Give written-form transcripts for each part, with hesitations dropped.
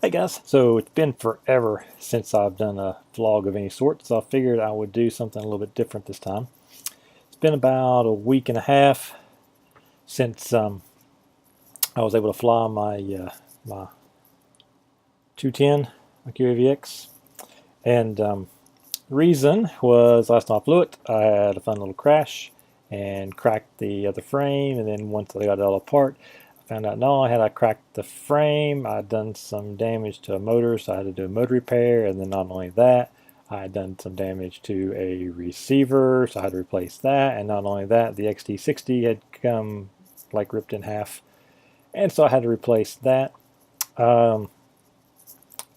Hey guys, so it's been forever since I've done a vlog of any sort, so I figured I would do something a little bit different this time. It's been about a week and a half since I was able to fly my 210, my qav-x, and the reason was last time I flew it, I had a fun little crash and cracked the other frame, and then once I got it all apart, found out no, I cracked the frame. I'd done some damage to a motor, so I had to do a motor repair, and then not only that, I had done some damage to a receiver, so I had to replace that, and not only that, the XT60 had come like ripped in half, and so I had to replace that. Got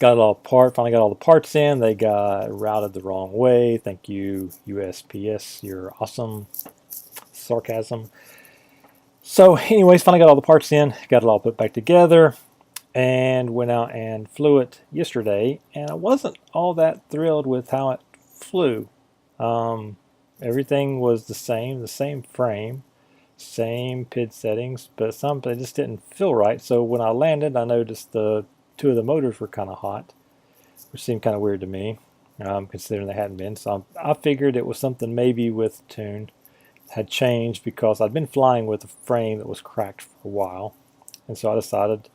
it all apart, finally got all the parts in. They got routed the wrong way. Thank you, USPS, you're awesome. Sarcasm. So anyways, finally got all the parts in, got it all put back together, and went out and flew it yesterday, and I wasn't all that thrilled with how it flew. Everything was the same frame, same PID settings, but something just didn't feel right. So when I landed, I noticed the two of the motors were kind of hot, which seemed kind of weird to me, considering they hadn't been. So I figured it was something maybe with tune had changed, because I'd been flying with a frame that was cracked for a while, and so I decided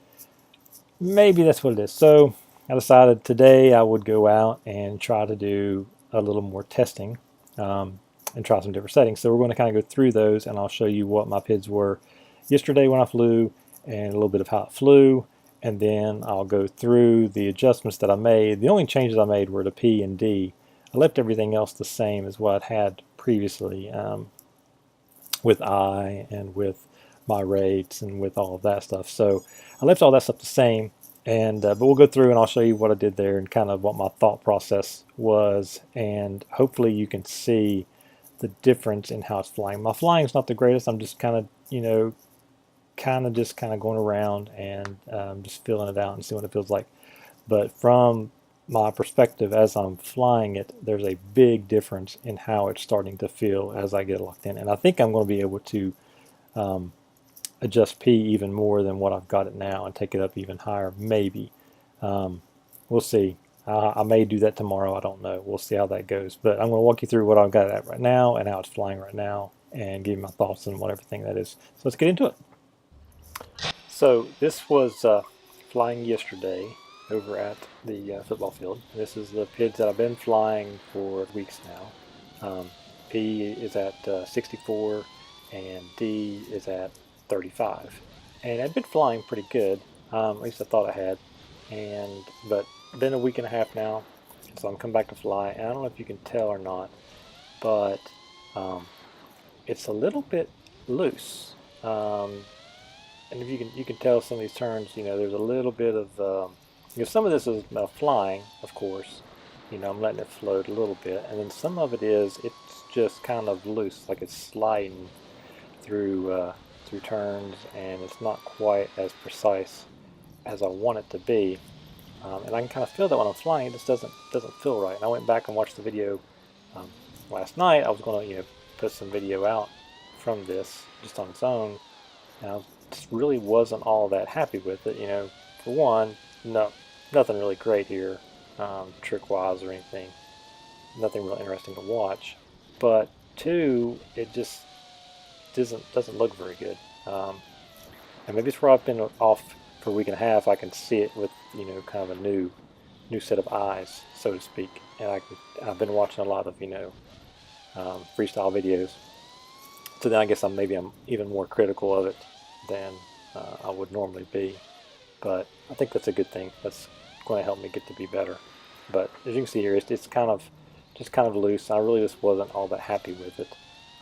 maybe that's what it is. So I decided today I would go out and try to do a little more testing, and try some different settings. So we're going to kind of go through those, and I'll show you what my PIDs were yesterday when I flew, and a little bit of how it flew, and then I'll go through the adjustments that I made. The only changes I made were to P and D. I left everything else the same as what I'd had previously, with I and with my rates and with all of that stuff. So I left all that stuff the same, and but we'll go through and I'll show you what I did there and kind of what my thought process was, and hopefully you can see the difference in how it's flying. My flying is not the greatest. I'm just kind of, just kind of going around and just feeling it out and see what it feels like. But from my perspective as I'm flying it, there's a big difference in how it's starting to feel as I get locked in. And I think I'm going to be able to adjust P even more than what I've got it now and take it up even higher, maybe. We'll see. I may do that tomorrow. I don't know. We'll see how that goes. But I'm going to walk you through what I've got at right now and how it's flying right now and give you my thoughts on what everything that is. So let's get into it. So this was flying yesterday over at the football field. This is the PIDs that I've been flying for weeks now. P is at 64 and D is at 35. And I've been flying pretty good, at least I thought I had. But been a week and a half now, so I'm coming back to fly. And I don't know if you can tell or not, but it's a little bit loose. And if you can tell some of these turns, there's a little bit of some of this is flying, of course. I'm letting it float a little bit, and then some of it is it's just kind of loose, like it's sliding through turns, and it's not quite as precise as I want it to be. And I can kind of feel that when I'm flying, it just doesn't feel right. And I went back and watched the video last night. I was going to put some video out from this just on its own, and I just really wasn't all that happy with it. For one, nothing really great here, trick-wise or anything. Nothing really interesting to watch. But two, it just doesn't look very good. And maybe it's where I've been off for a week and a half. I can see it with kind of a new set of eyes, so to speak. And I've been watching a lot of freestyle videos. So then I guess I'm even more critical of it than I would normally be. But I think that's a good thing. That's going to help me get to be better. But as you can see here, it's just kind of loose. I really just wasn't all that happy with it.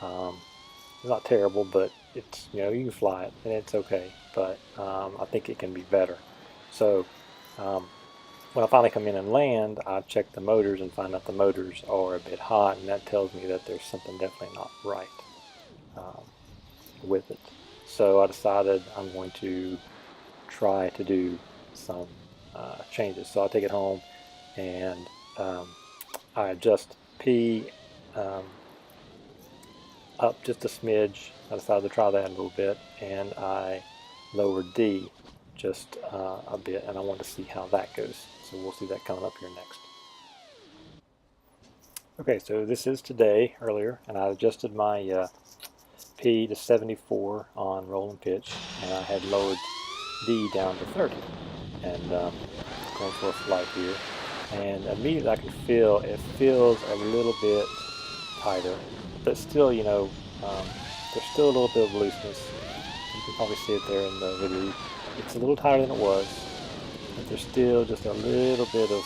It's not terrible, but it's you can fly it and it's okay. But I think it can be better. So when I finally come in and land, I check the motors and find out the motors are a bit hot, and that tells me that there's something definitely not right with it. So I decided I'm going to try to do some changes. So I take it home and I adjust P up just a smidge. I decided to try that a little bit, and I lower D just a bit, and I want to see how that goes. So we'll see that coming up here next. Okay, so this is today earlier, and I adjusted my P to 74 on roll and pitch, and I had lowered D down to 30, and going for a flight here, and immediately I can feel it feels a little bit tighter, but still, you know, there's still a little bit of looseness. You can probably see it there in the video. It's a little tighter than it was, but there's still just a little bit of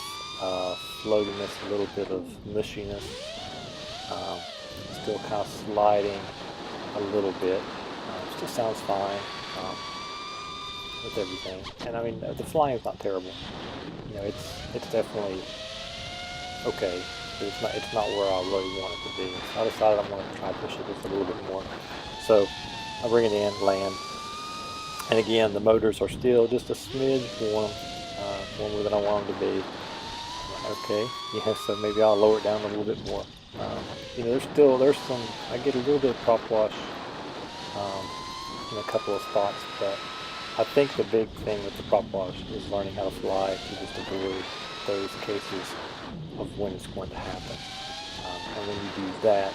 floatiness, a little bit of mushiness. Still kind of sliding a little bit. Still sounds fine with everything. And I mean, the flying is not terrible. You know, it's definitely okay, but it's not where I really want it to be. So I decided I'm going to try to push it just a little bit more. So I bring it in, land, and again the motors are still just a smidge warmer than I want them to be. Okay, yeah, so maybe I'll lower it down a little bit more. You know, there's some, I get a little bit of prop wash in a couple of spots, but I think the big thing with the prop wash is learning how to fly to just avoid those cases of when it's going to happen. And when you do that,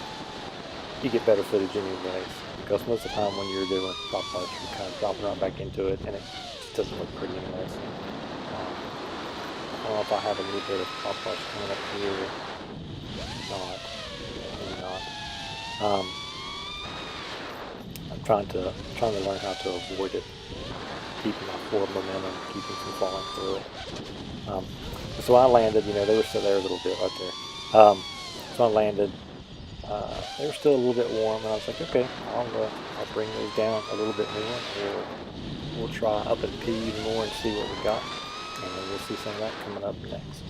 you get better footage anyways, because most of the time when you're doing prop wash, you're kind of dropping right back into it, and it just doesn't look pretty anyways. I don't know if I have a little bit of prop wash coming up here. Not, maybe not. I'm trying to learn how to avoid it, keeping my forward momentum, keeping from falling through it. So when I landed, you know, they were still there a little bit right there. So I landed, they were still a little bit warm, and I was like, okay, I'll bring those down a little bit more, or we'll try up and P even more and see what we got, and we'll see some of that coming up next.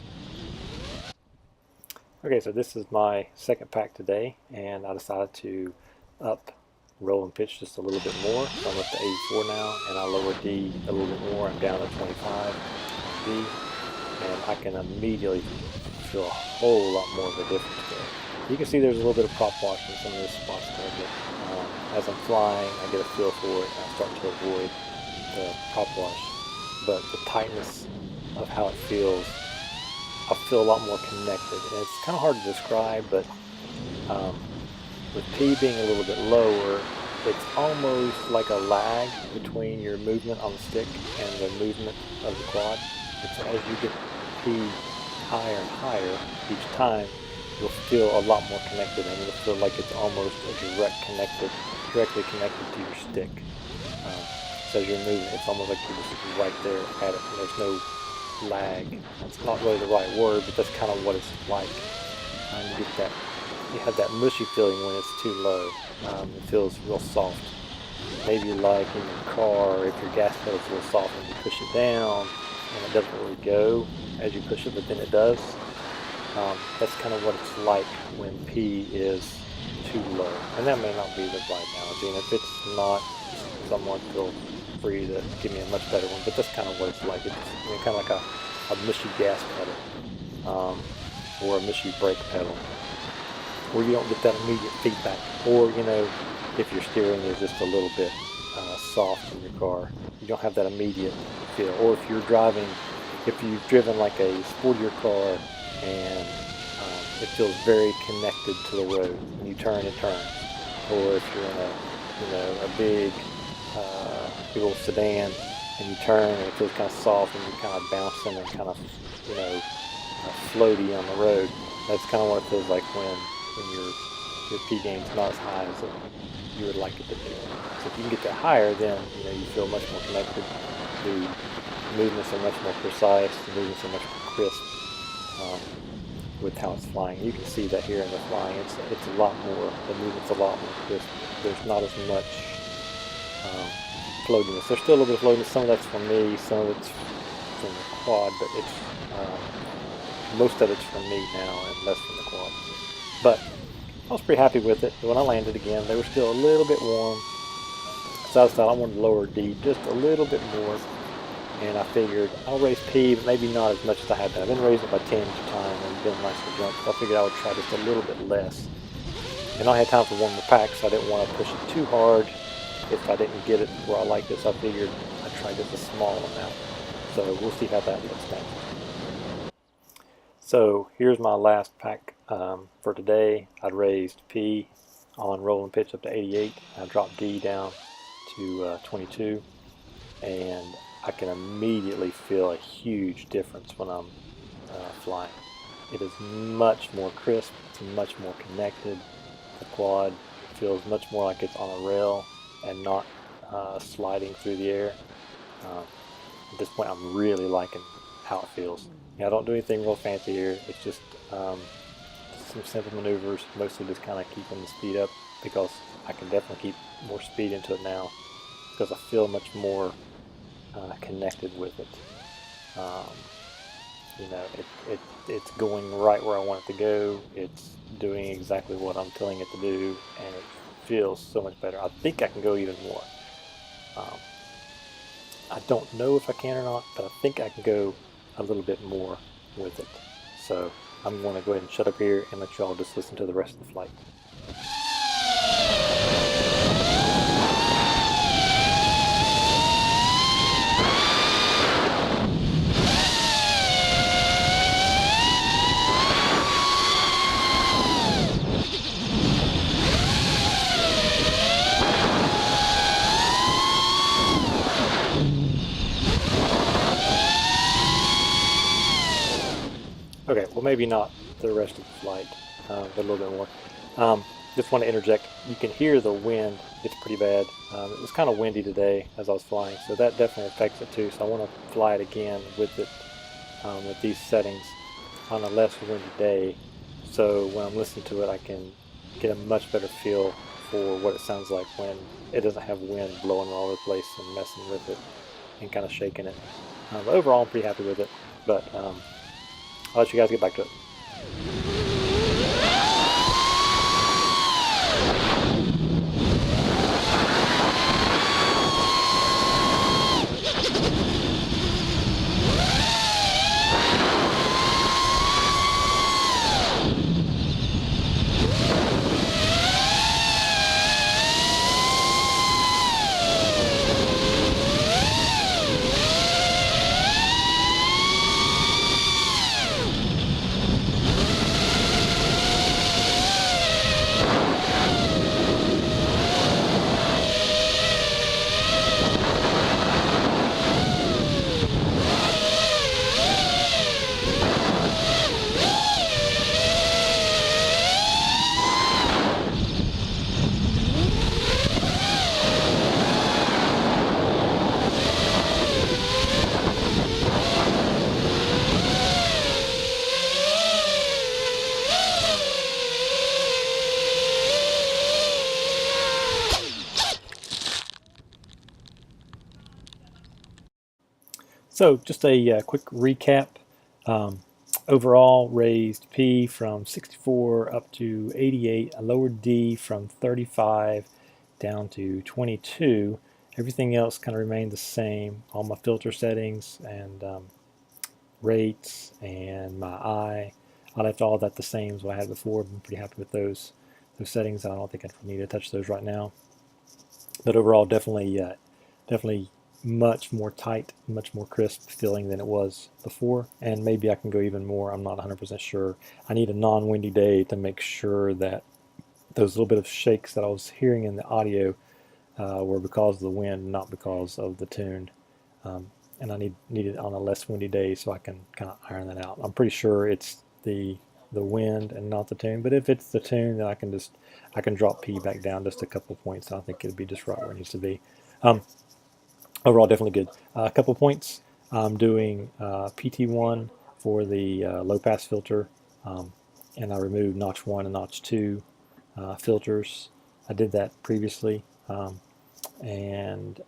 Okay, so this is my second pack today, and I decided to up roll and pitch just a little bit more. So I'm up to 84 now, and I lower D a little bit more. I'm down to 25 D, and I can immediately feel a whole lot more of a difference there. You can see there's a little bit of prop wash in some of those spots there, but as I'm flying, I get a feel for it, and I start to avoid the prop wash. But the tightness of how it feels, I feel a lot more connected, and it's kind of hard to describe, but with P being a little bit lower, it's almost like a lag between your movement on the stick and the movement of the quad. It's as you get P higher and higher each time, you'll feel a lot more connected, and it'll feel like it's almost a directly connected to your stick. So as you're moving, it's almost like you're just right there at it, and there's no lag. That's not really the right word, but that's kind of what it's like. You get that, you have that mushy feeling when it's too low. It feels real soft. Maybe like in your car, if your gas pedal's real soft and you push it down, and it doesn't really go as you push it, but then it does. That's kind of what it's like when P is too low. And that may not be the right analogy, and if it's not, someone feel free to give me a much better one, but that's kind of what it's like. It's, you know, kind of like a mushy gas pedal, or a mushy brake pedal, where you don't get that immediate feedback, or, you know, if your steering is just a little bit soft in your car, you don't have that immediate feel. Or if you're driving, if you've driven like a sportier car and it feels very connected to the road when you turn, it turns. Or if you're in a, you know, a big old sedan and you turn and it feels kind of soft and you're kind of bouncing and kind of, you know, floaty on the road. That's kind of what it feels like when your P gain's not as high as you would like it to be. So if you can get that higher, then, you know, you feel much more connected. The movements are much more precise. The movements are much more crisp with how it's flying. You can see that here in the flying. It's a lot more. The movement's a lot more crisp. There's not as much floatiness. There's still a little bit of floatiness. Some of that's from me. Some of it's from the quad, but it's most of it's from me now and less from the quad. But I was pretty happy with it. When I landed again, they were still a little bit warm. So I decided I wanted to lower D just a little bit more. And I figured I'll raise P, but maybe not as much as I had been. I've been raising it by 10 each time and been nice for jumps. So I figured I would try just a little bit less. And I had time for one more pack, so I didn't want to push it too hard if I didn't get it where I liked it. So I figured I'd try just a small amount. So we'll see how that looks next. So here's my last pack for today. I raised P on roll and pitch up to 88. I dropped D down to 22, and I can immediately feel a huge difference when I'm flying. It is much more crisp, it's much more connected. The quad feels much more like it's on a rail and not sliding through the air. At this point, I'm really liking how it feels. I don't do anything real fancy here. It's just some simple maneuvers, mostly just kind of keeping the speed up, because I can definitely keep more speed into it now because I feel much more connected with it. It's going right where I want it to go. It's doing exactly what I'm telling it to do, and it feels so much better. I think I can go even more. I don't know if I can or not, but I think I can go a little bit more with it. So I'm going to go ahead and shut up here and let y'all just listen to the rest of the flight. Okay, well maybe not the rest of the flight, but a little bit more. Just want to interject, you can hear the wind, it's pretty bad. It was kind of windy today as I was flying, so that definitely affects it too. So I want to fly it again with it, with these settings on a less windy day, so when I'm listening to it I can get a much better feel for what it sounds like when it doesn't have wind blowing all over the place and messing with it and kind of shaking it. But overall I'm pretty happy with it, but I'll let you guys get back to it. So just a quick recap. Overall, raised P from 64 up to 88. I lowered D from 35 down to 22. Everything else kind of remained the same. All my filter settings and rates and my I left all that the same as what I had before. I'm pretty happy with those settings. I don't think I need to touch those right now. But overall, definitely much more tight, much more crisp feeling than it was before, and maybe I can go even more. I'm not 100% sure. I need a non-windy day to make sure that those little bit of shakes that I was hearing in the audio were because of the wind, not because of the tune. And I need it on a less windy day so I can kind of iron that out. I'm pretty sure it's the wind and not the tune, but if it's the tune, then I can drop P back down just a couple points. I think it'll be just right where it needs to be. Overall, definitely good. A couple points. I'm doing PT1 for the low pass filter, and I removed notch 1 and notch 2 filters. I did that previously, and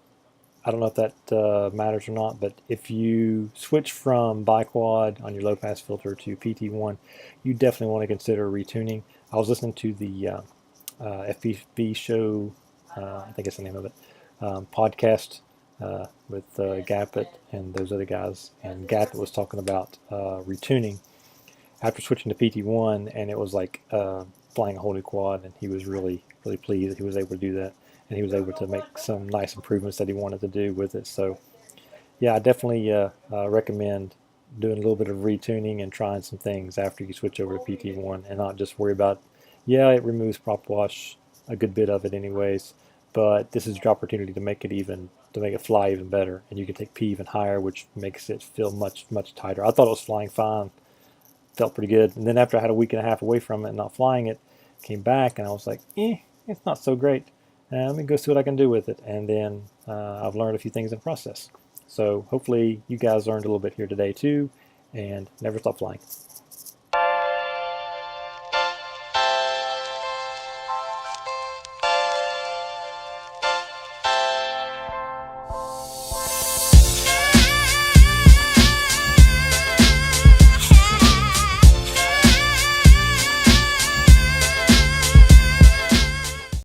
I don't know if that matters or not, but if you switch from biquad on your low pass filter to PT1, you definitely want to consider retuning. I was listening to the FPV show, I think it's the name of it, podcast with Gappet and those other guys, and Gappet was talking about retuning after switching to PT1, and it was like flying a whole new quad, and he was really pleased that he was able to do that, and he was able to make some nice improvements that he wanted to do with it. So yeah, I definitely recommend doing a little bit of retuning and trying some things after you switch over to PT1, and not just worry about, yeah, it removes prop wash, a good bit of it anyways, but this is your opportunity to make it even, to make it fly even better, and you can take P even higher, which makes it feel much tighter. I thought it was flying fine, felt pretty good, and then after I had a week and a half away from it and not flying it, came back and I was like, it's not so great. Let me go see what I can do with it, and then I've learned a few things in the process. So hopefully you guys learned a little bit here today too, and never stop flying.